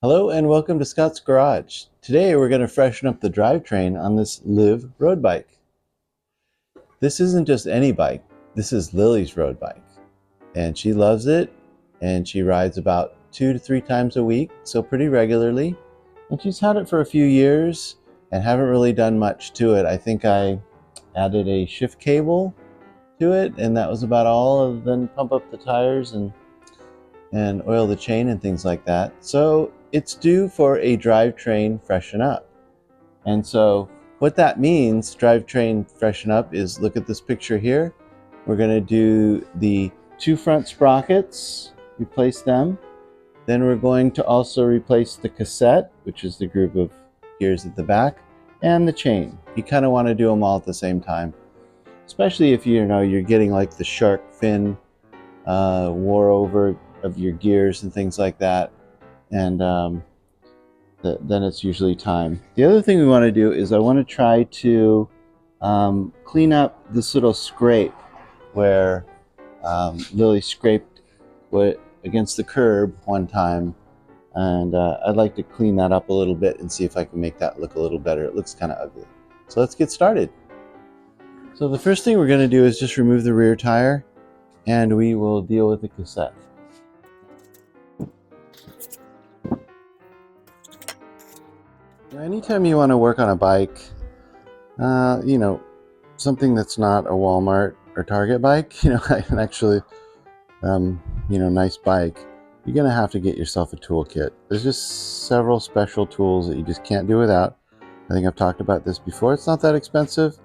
Hello and welcome to Scott's Garage. Today we're going to freshen up the drivetrain on this Liv road bike. This isn't just any bike, this is Lily's road bike. And she loves it, and she rides about 2 to 3 times a week, so pretty regularly. And she's had it for a few years and haven't really done much to it. I think I added a shift cable to it, and that was about all, and then pump up the tires and oil the chain and things like that. So it's due for a drivetrain freshen up. And so what that means, drivetrain freshen up, is look at this picture here. We're going to do the 2 front sprockets, replace them. Then we're going to also replace the cassette, which is the group of gears at the back, and the chain. You kind of want to do them all at the same time, especially if you're getting like the shark fin wore over of your gears and things like that, and then it's usually time. The other thing we want to do is I want to try to clean up this little scrape where Lily scraped against the curb one time, and I'd like to clean that up a little bit and see if I can make that look a little better. It looks kind of ugly. So let's get started. So the first thing we're going to do is just remove the rear tire, and we will deal with the cassette. Anytime you want to work on a bike, something that's not a Walmart or Target bike, an actually, nice bike, you're going to have to get yourself a toolkit. There's just several special tools that you just can't do without. I think I've talked about this before. It's not that expensive,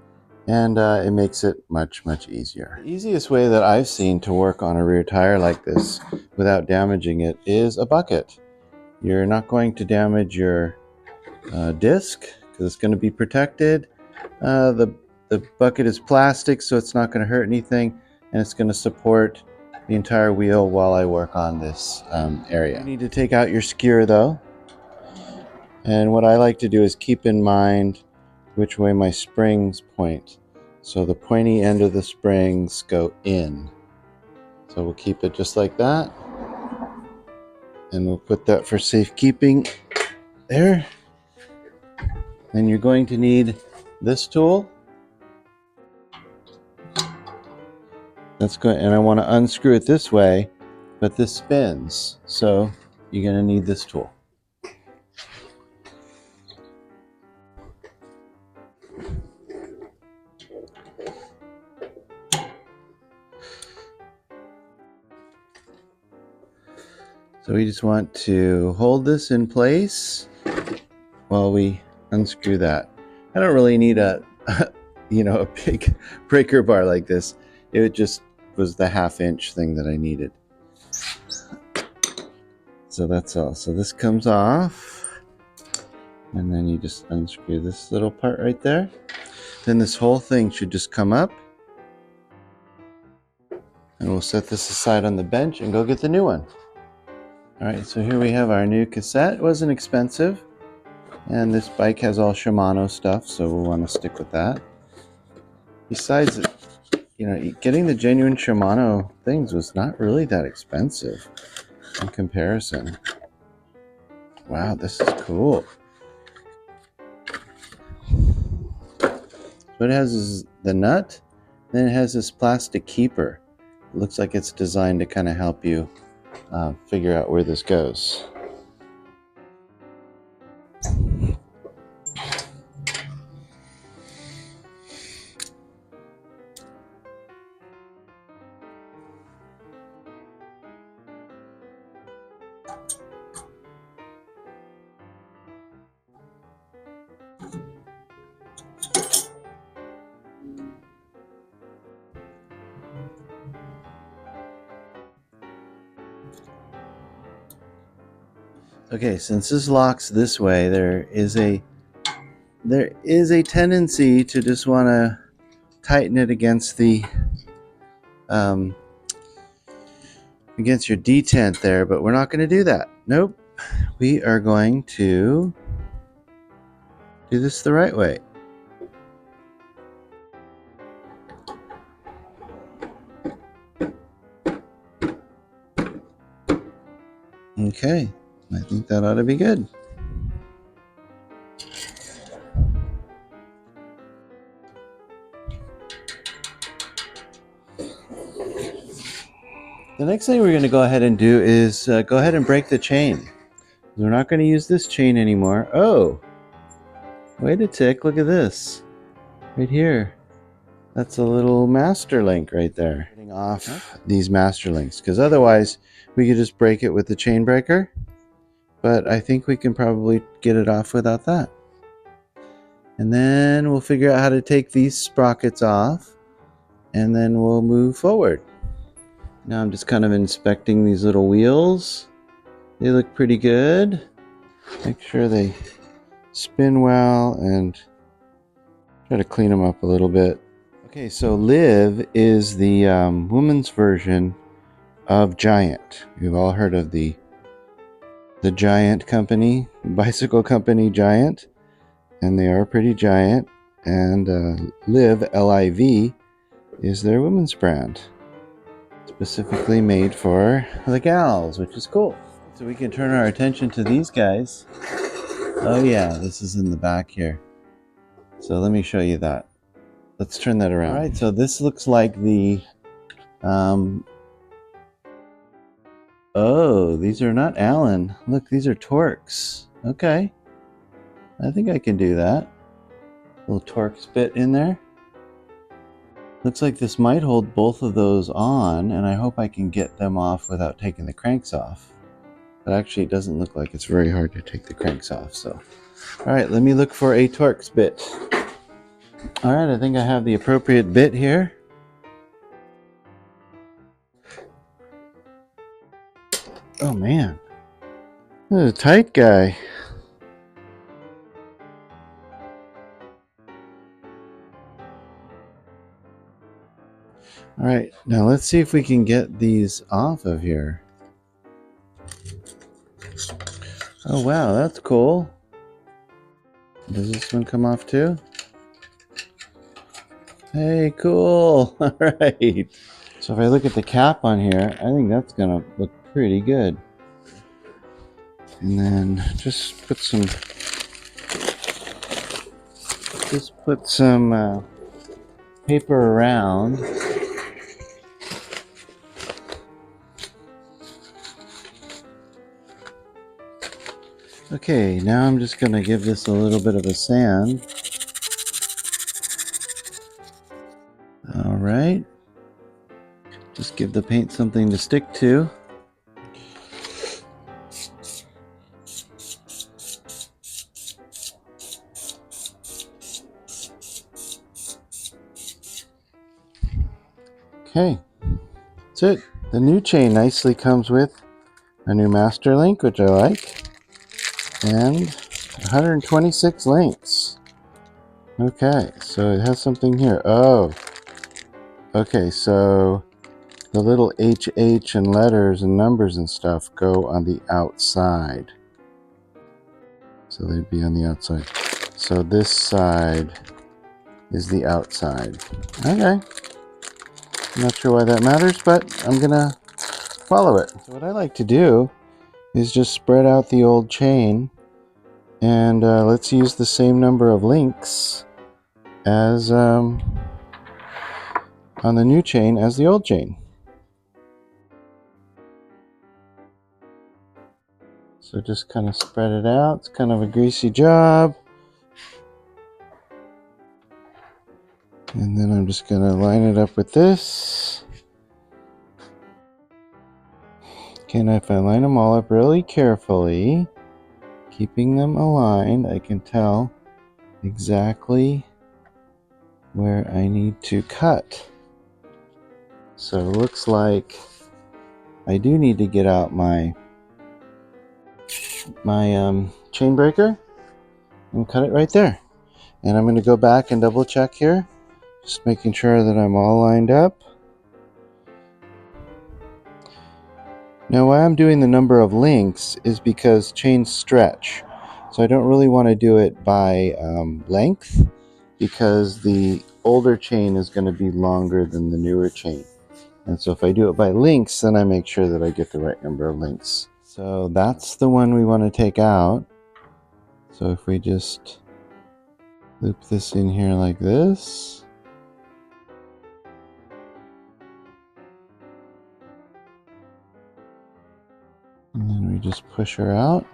and it makes it much, much easier. The easiest way that I've seen to work on a rear tire like this without damaging it is a bucket. You're not going to damage your disc because it's going to be protected. The bucket is plastic, so it's not going to hurt anything, and it's going to support the entire wheel while I work on this area. You need to take out your skewer though, and what I like to do is keep in mind which way my springs point. So the pointy end of the springs go in. So we'll keep it just like that, and we'll put that for safekeeping there. Then you're going to need this tool. That's good, and I want to unscrew it this way, but this spins, so you're going to need this tool. So we just want to hold this in place while we unscrew that. I don't really need a big breaker bar like this. It just was the 1/2 inch thing that I needed. So that's all. So this comes off, and then you just unscrew this little part right there. Then this whole thing should just come up, and we'll set this aside on the bench and go get the new one. All right, so here we have our new cassette. It wasn't expensive, and this bike has all Shimano stuff, so we'll want to stick with that. Besides, getting the genuine Shimano things was not really that expensive in comparison. Wow, this is cool. So it has is the nut, then it has this plastic keeper. It looks like it's designed to kind of help you figure out where this goes. Okay, since this locks this way, there is a tendency to just want to tighten it against the against your detent there, but we're not going to do that. Nope, we are going to do this the right way. Okay, I think that ought to be good. The next thing we're going to go ahead and do is go ahead and break the chain. We're not going to use this chain anymore. Oh, wait a tick, look at this. Right here. That's a little master link right there. Getting off these master links, because otherwise we could just break it with the chain breaker. But I think we can probably get it off without that. And then we'll figure out how to take these sprockets off, and then we'll move forward. Now I'm just kind of inspecting these little wheels. They look pretty good. Make sure they spin well and try to clean them up a little bit. Okay, so Liv is the woman's version of Giant. You've all heard of the Giant company, bicycle company Giant, and they are pretty giant. And Liv, L-I-V, is their women's brand, specifically made for the gals, which is cool. So we can turn our attention to these guys. Oh yeah, this is in the back here. So let me show you that. Let's turn that around. All right, so this looks like the, oh, these are not Allen. Look, these are Torx. Okay, I think I can do that. Little Torx bit in there. Looks like this might hold both of those on, and I hope I can get them off without taking the cranks off. But actually, it doesn't look like it's very hard to take the cranks off, so. All right, let me look for a Torx bit. All right, I think I have the appropriate bit here. Oh man, this is a tight guy. All right, now let's see if we can get these off of here. Oh wow, that's cool. Does this one come off too? Hey, cool. All right. So if I look at the cap on here, I think that's gonna look pretty good. And then just put some paper around. Okay, now I'm just gonna give this a little bit of a sand. All right. Just give the paint something to stick to. Okay, that's it. The new chain nicely comes with a new master link, which I like, and 126 links. Okay, so it has something here. Oh, okay, so the little HH and letters and numbers and stuff go on the outside. So they'd be on the outside. So this side is the outside. Okay. I'm not sure why that matters, but I'm gonna follow it. So what I like to do is just spread out the old chain, and let's use the same number of links as on the new chain as the old chain. So just kind of spread it out. It's kind of a greasy job. And then I'm just going to line it up with this. Okay, now if I line them all up really carefully, keeping them aligned, I can tell exactly where I need to cut. So it looks like I do need to get out my chain breaker and cut it right there. And I'm going to go back and double check here, just making sure that I'm all lined up. Now why I'm doing the number of links is because chains stretch. So I don't really want to do it by length, because the older chain is going to be longer than the newer chain. And so if I do it by links, then I make sure that I get the right number of links. So that's the one we want to take out. So if we just loop this in here like this. And then we just push her out.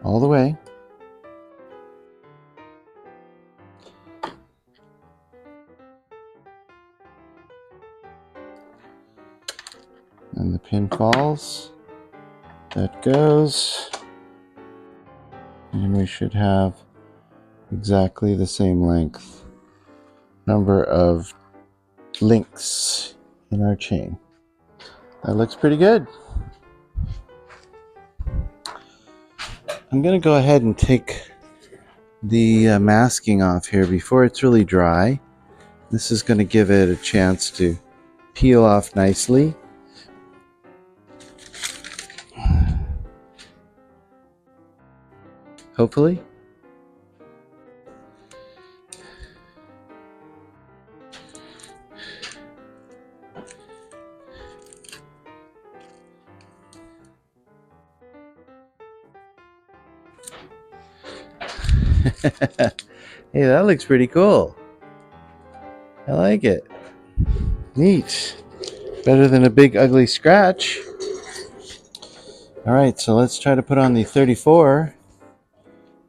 All the way. And the pin falls. That goes. And we should have exactly the same length. Number of links in our chain. That looks pretty good. I'm going to go ahead and take the masking off here before it's really dry. This is going to give it a chance to peel off nicely. Hopefully. Hey, that looks pretty cool. I like it. Neat. Better than a big ugly scratch. Alright, so let's try to put on the 34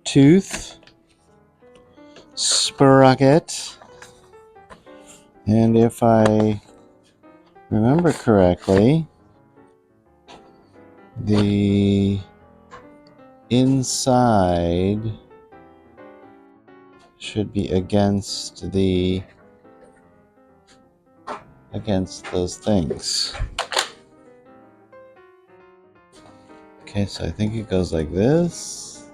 tooth sprocket. And if I remember correctly, the inside should be against those things. Okay, so I think it goes like this,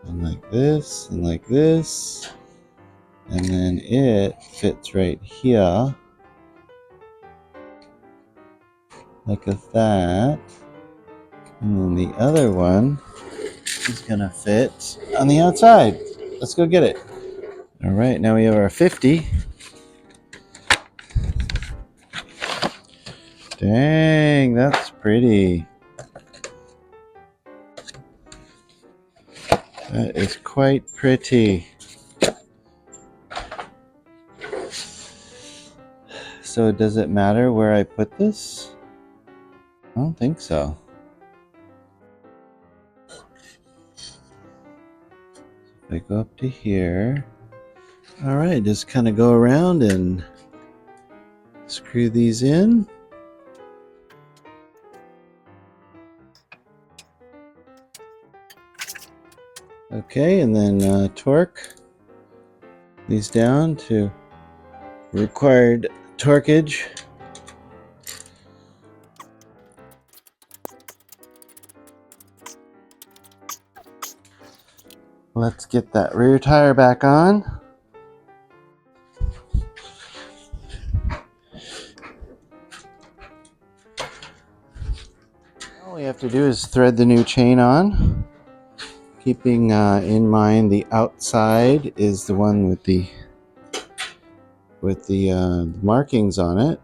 and like this, and like this, and then it fits right here, like that, and then the other one is gonna fit on the outside. Let's go get it. All right, now we have our 50. Dang, that's pretty. That is quite pretty. So does it matter where I put this? I don't think so. If I go up to here. All right, just kind of go around and screw these in. Okay, and then torque these down to required torquage. Let's get that rear tire back on. All we have to do is thread the new chain on, keeping in mind the outside is the one with the markings on it.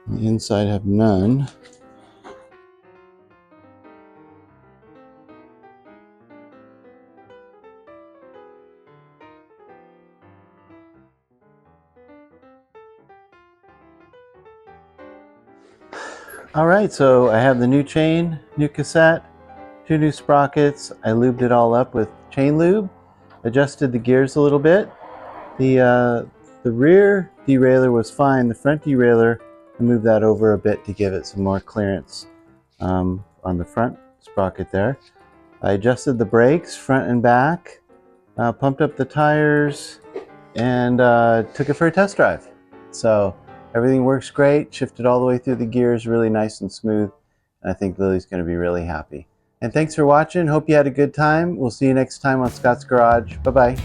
The inside have none. Alright, so I have the new chain, new cassette, 2 new sprockets. I lubed it all up with chain lube, adjusted the gears a little bit. The rear derailleur was fine. The front derailleur, I moved that over a bit to give it some more clearance on the front sprocket there. I adjusted the brakes front and back, pumped up the tires, and took it for a test drive. So everything works great, shifted all the way through the gears, really nice and smooth. And I think Lily's going to be really happy. And thanks for watching. Hope you had a good time. We'll see you next time on Scott's Garage. Bye-bye.